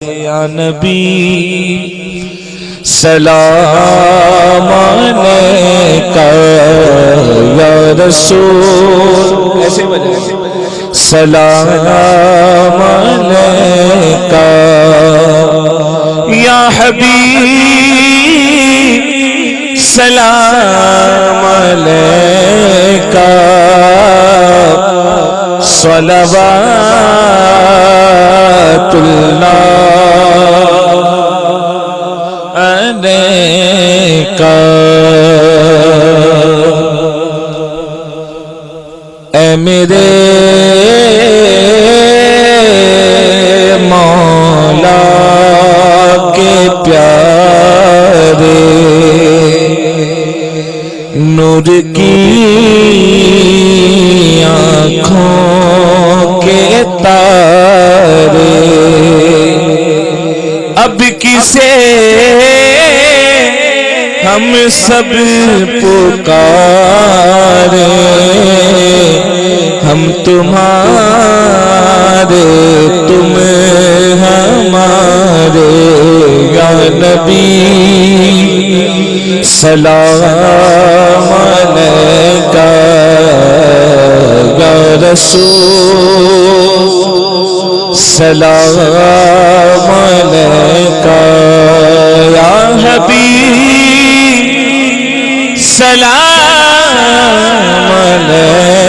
یا نبی سلام علیکہ یا رسول ایسے بجائے سلام علیکہ یا حبیب سلام علیکہ صلوات اللہ علیکہ اے میرے مولا کے پیارے نور کی آنکھوں کے تارے اب کسے ہم سب پکارے ہم تمہارے تم ہمارے یا نبی سلام علیکہ یا رسول سلام علیکہ یا حبیب سلام علیکہ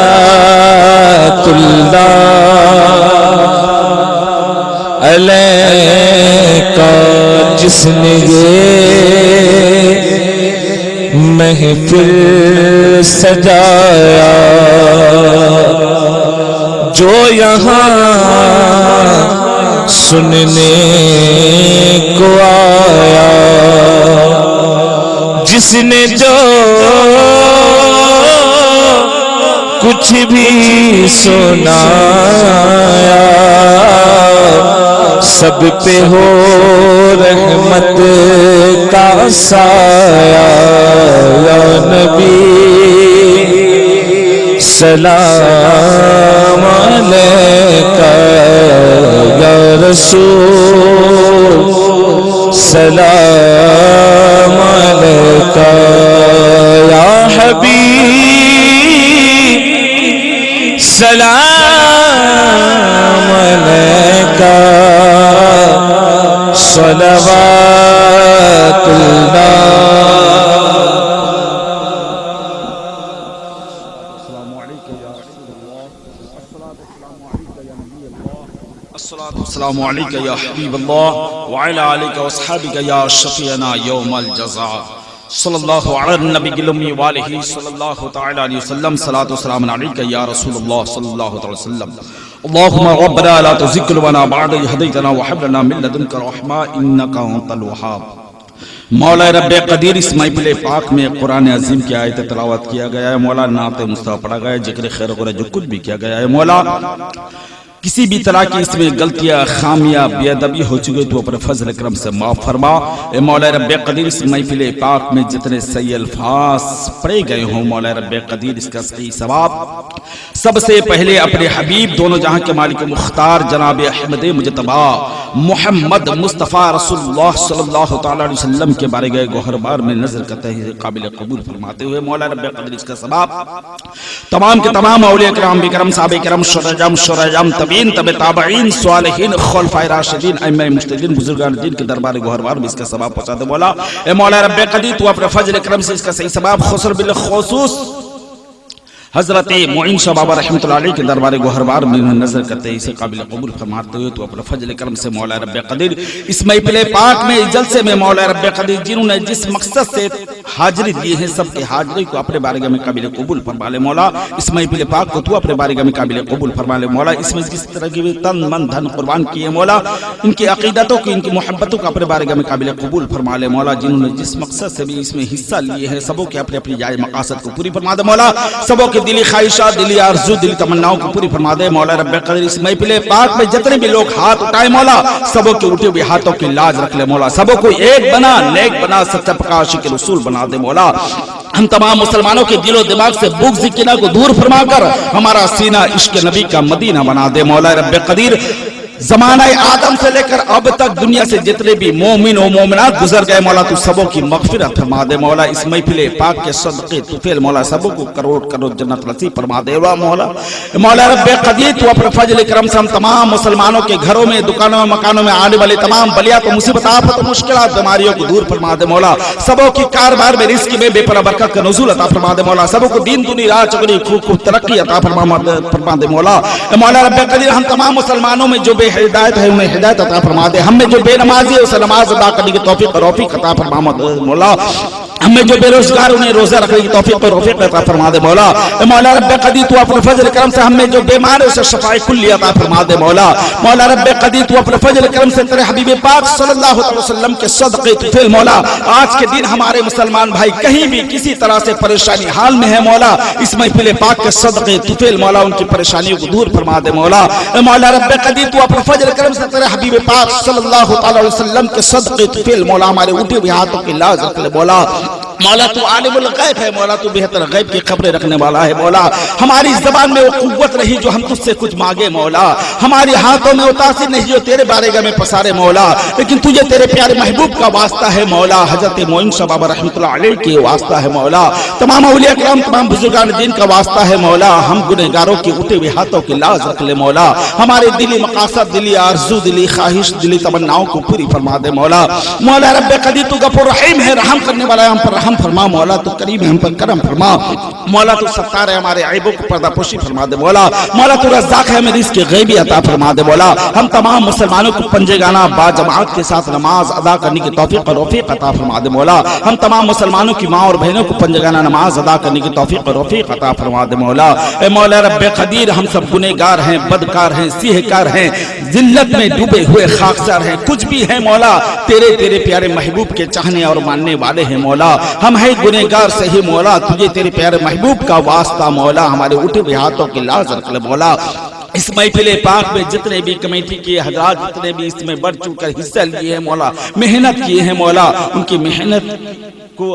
صلوات اللہ علیکہ جس نے یہ محفل سجایا جو یہاں سننے کو آیا جس نے جو کچھ بھی سنایا سب پہ ہو رحمت کا سایہ یا نبی سلام علیکہ یا رسول سلام علیکہ یا حبیب سلام علیکہ صلوات اللہ السلام علیکہ یا حبیب اللہ وعلی آلکہ واصحابکہ یا شفیعنا یوم الجزاء صلی اللہ علی النبی الامی والہ صلی اللہ تعالی علیہ وسلم صلاۃ و سلام علیکہ یا رسول اللہ صلی اللہ علیہ وسلم اللہم ربنا لا تزغ قلوبنا بعد إذ هديتنا وهب لنا من لدنك رحمة إنك أنت الوهاب مولا رب قدیر اس محفل پاک میں قرآن عظیم کی آیت تلاوت کیا گیا ہے مولا نعت مصطفیٰ پڑھا گیا ہے ذکر خیر غرہ جو کچھ بھی کیا گیا ہے مولا کسی بھی طرح کی اس میں غلطیاں خامیاں بے ادبی ہو چکے تو اپنے فضل کرم سے معاف فرما اے مولا رب قدیر اس محفل پاک میں جتنے صحیح الفاظ پڑھے گئے ہوں مولا رب قدیر اس کا صحیح ثواب سب سے پہلے اپنے حبیب دونوں جہاں کے مالک مختار جناب احمد مجتبی محمد مصطفیٰ رسول اللہ صلی اللہ تعالی علیہ وسلم کے بارے گئے گوہر بار میں نظر کرتے ہیں قابل قبول فرماتے ہوئے مولا رب قدیر اس کا ثواب تمام کے تمام اولیاء کرام بکرم صحابہ کرام شرجام تابعین تبع تابعین صالحین خلفاء راشدین ائمہ مجتہدین بزرگان دین کے دربار گوہر بار میں اس کا ثواب پہنچا دے مولا اے مولا رب قدیر تو اپنے فضل کرم سے اس کا صحیح ثواب خصوصا بالخصوص حضرت معین شاہ بابا رحمۃ اللہ علیہ کے دربار گوہر بار میں نظر کرتے اسے قابل قبول فرماتے ہوئے تو اپنے فضل کرم سے مولا رب قدیر اس محفل پاک میں جلسے میں مولا رب قدیر جنہوں نے جس مقصد سے حاضری دی ہے سب کے حاضری کو اپنے بارگاہ میں قابل قبول فرما لے مولا اس محفل پاک کو تو اپنے بارگاہ میں قابل قبول فرما لے مولا اس میں جس طرح کی تن من دھن قربان کیے مولا ان کی عقیدتوں کی ان کی محبتوں کو اپنے بارگاہ میں قابل قبول فرما لے مولا جنہوں نے جس مقصد سے بھی اس میں حصہ لیے ہیں سبوں کے اپنے اپنی جائز مقاصد کو پوری فرما دے مولا سبوں کے دلی خواہشات دلی آرزو دلی تمناؤں کو پوری فرما دے مولا رب قدیر اس محفل پاک میں جتنے بھی لوگ ہاتھ اٹھائے مولا سبوں کے اٹھے ہوئے ہاتھوں کی لاج رکھ لے مولا سبوں کو ایک بنا نیک بنا سچا پکا عاشق رسول بنا دے مولا ہم تمام مسلمانوں کے دل و دماغ سے بغض کینہ کو دور فرما کر ہمارا سینہ عشق نبی کا مدینہ بنا دے۔ مولا رب قدیر زمانہ آدم سے لے کر اب تک دنیا سے جتنے بھی مومن و مومنات گزر گئے مولا تو سبوں کی مغفرت فرما دے۔ مولا اس محفل پاک کے صدقے طفیل مولا سبوں کو کروڑ کروڑ جنت نصیب فرما دے۔ مولا رب قدیر تو اپنے فضل کرم سے ہم تمام مسلمانوں کے گھروں میں دکانوں میں مکانوں میں آنے والے تمام بلیات و مصیبت آفت و مشکلات بیماریوں کو دور فرما دے۔ مولا سبوں کی کاروبار میں رزق میں بے پناہ برکت کا نزول عطا فرما دے۔ مولا سبوں کو دین دنیا راہ چگری خوب ترقی عطا فرما دے۔ مولا رب قدیر ہم تمام مسلمانوں میں جو بے ہدایت ہے انہیں ہدایت عطا فرما دے۔ ہم میں جو بے نمازی ہے اسے نماز ادا کرنے کی توفیق عطا فرما دے۔ مولا ہم میں جو بے روزگار انہیں روزہ رکھنے کی توفیق عطا فرما دے۔ مولا رب قدیر تو اپنے فضل کرم سے ہم میں جو بیمار ہے اسے شفاء کلی عطا فرما دے۔ مولا رب قدیر تو اپنے فضل کرم سے تیرے حبیب پاک صلی اللہ علیہ وسلم کے صدقے طفیل مولا آج کے دن ہمارے مسلمان بھائی کہیں بھی کسی طرح سے پریشانی حال میں ہے مولا اس محفل پاک کے صدقے طفیل مولا ان کی پریشانیوں کو دور فرما دے۔ مولا رب قدیر تو اپنے فضل کرم سے تیرے حبیب پاک صلی اللہ علیہ وسلم کے صدقے طفیل مولا ہمارے اٹھے ہوئے ہاتھوں کی لاز رکھ لے۔ مولا تو عالم الغیب ہے مولا تو بہتر غیب کی خبریں رکھنے والا ہے۔ مولا ہماری زبان میں وہ قوت رہی جو ہم تجھ سے کچھ مانگے مولا، ہمارے ہاتھوں میں وہ تاثیر نہیں جو تیرے بارگاہ میں پسارے مولا، لیکن تجھے تیرے پیارے محبوب کا واسطہ ہے مولا، حضرت معین شاہ بابا رحمۃ اللہ علیہ کے واسطہ ہے مولا، تمام اولیاء کرام تمام بزرگان دین کا واسطہ ہے مولا۔ ہم گنہگاروں کے اٹھے ہوئے ہاتھوں کی لاز رکھ لے مولا، ہمارے دلی مقاصد دلی آرزو دلی خواہش دلی تمناؤں کو پوری فرما دے مولا۔ مولا رب قدیر تو غفور رحیم ہے، رحم کرنے والا ہے، ہم پر رحم فرما مولا، تو کریم ہے ہم پر کرم فرما مولا، تو ستار ہے ہمارے عیبوں کو پردہ پوشی فرما دے مولا، تو رزاق ہے ہمیں رزق غیبی عطا فرما دے مولا۔ ہم تمام مسلمانوں کو پنجے گانا با جماعت کے ساتھ نماز ادا کرنے کی توفیق اور رفیق عطا فرما دے مولا۔ ہم تمام مسلمانوں کی ماں اور بہنوں کو پنجے گانا نماز ادا کرنے کی توفیق اور رفیق عطا فرما دے مولا۔ اے مولا رب قدیر ہم سب گنہگار ہیں، بدکار ہیں، سیہکار ہیں، ذلت میں ڈوبے ہوئے خاکسار ہیں، کچھ بھی ہیں مولا تیرے پیارے محبوب کے چاہنے اور ماننے والے ہیں مولا۔ ہم ہیں گنہگار صحیح مولا، تجھے تیرے پیارے محبوب کا واسطہ مولا ہمارے اٹھے ہوئے ہاتھوں کی لاز رکھ لے مولا۔ اس محفل پاک میں جتنے بھی کمیٹی کے حضرات جتنے بھی اس میں بڑھ چڑھ کر حصہ لیے ہیں مولا، محنت کیے ہیں مولا، ان کی محنت کو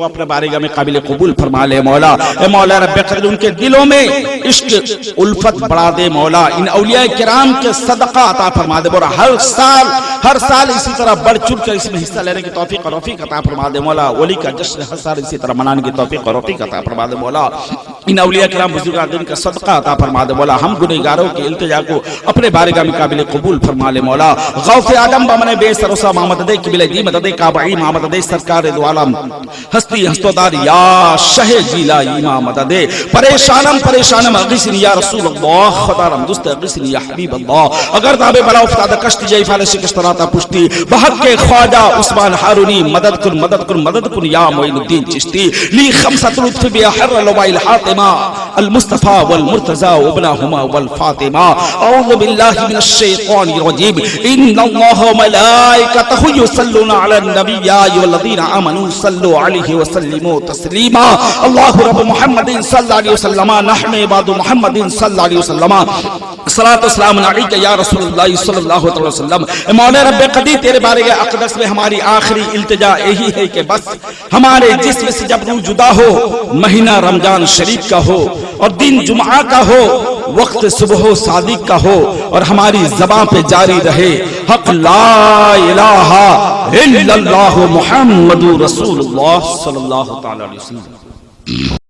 اپنے بارگاہ میں قابل قبول فرما لے مولا۔ اے مولا رب قدیر ان کے دلوں میں عشق الفت بڑھا دے مولا، ان اولیاء کرام کے صدقہ عطا فرما دے مولا، ہر سال اسی طرح بڑھ چڑھ کر اس میں حصہ لینے کی توفیق اور رفیق عطا فرما دے مولا، ولی کا جشن ہر سال اسی طرح منانے کی توفیق اور رفیق عطا فرما دے مولا، ان اولیاء کرام بزرگان دین کا صدقہ عطا فرما دے مولا، ہم گنہگاروں کے التجا کو اپنے بارگاہ میں قابل قبول فرما لے مولا۔ غوث آدم بمن بے سروسا محمد دے قبلہ دی مدد کعبہ محمد دے سرکار دو عالم ہستی ہستودار یا شہ جیلا امام مدد پریشانم اغیثنی یا رسول اللہ خدارم دوست اغیثنی یا حبیب اللہ، اگر دابے بلا افتاد کشتی جائی فال شکست راتا پشتی بحق کے خواجہ عثمان ہارونی مدد کن یا معین الدین چشتی لی خمسۃ لطف بحر لوائی الحاطمہ المصطفى والمرتضى وابنهما والفاطمہ۔ اعوذ باللہ من الشیطان الرجیم، ان اللہ وملائکته یصلون علی النبی یا ایھا الذین آمنوا صلوا علیہ وسلموا تسلیما۔ اللہ رب محمد صلی اللہ علیہ وسلم، نحن عباد محمد صلی اللہ علیہ وسلم، صلاۃ و سلام علیک یا رسول اللہ صلی اللہ علیہ وسلم۔ مولا رب قدیر تیرے بارگاہ اقدس میں ہماری آخری التجا یہی ہے کہ بس ہمارے جسم سے جب روح جدا ہو، مہینہ رمضان شریف کا ہو اور دن جمعہ کا ہو، وقت صبح و صادق کا ہو اور ہماری زبان پہ جاری رہے حق لا الہ الا اللہ محمد رسول اللہ صلی اللہ تعالی علیہ وسلم۔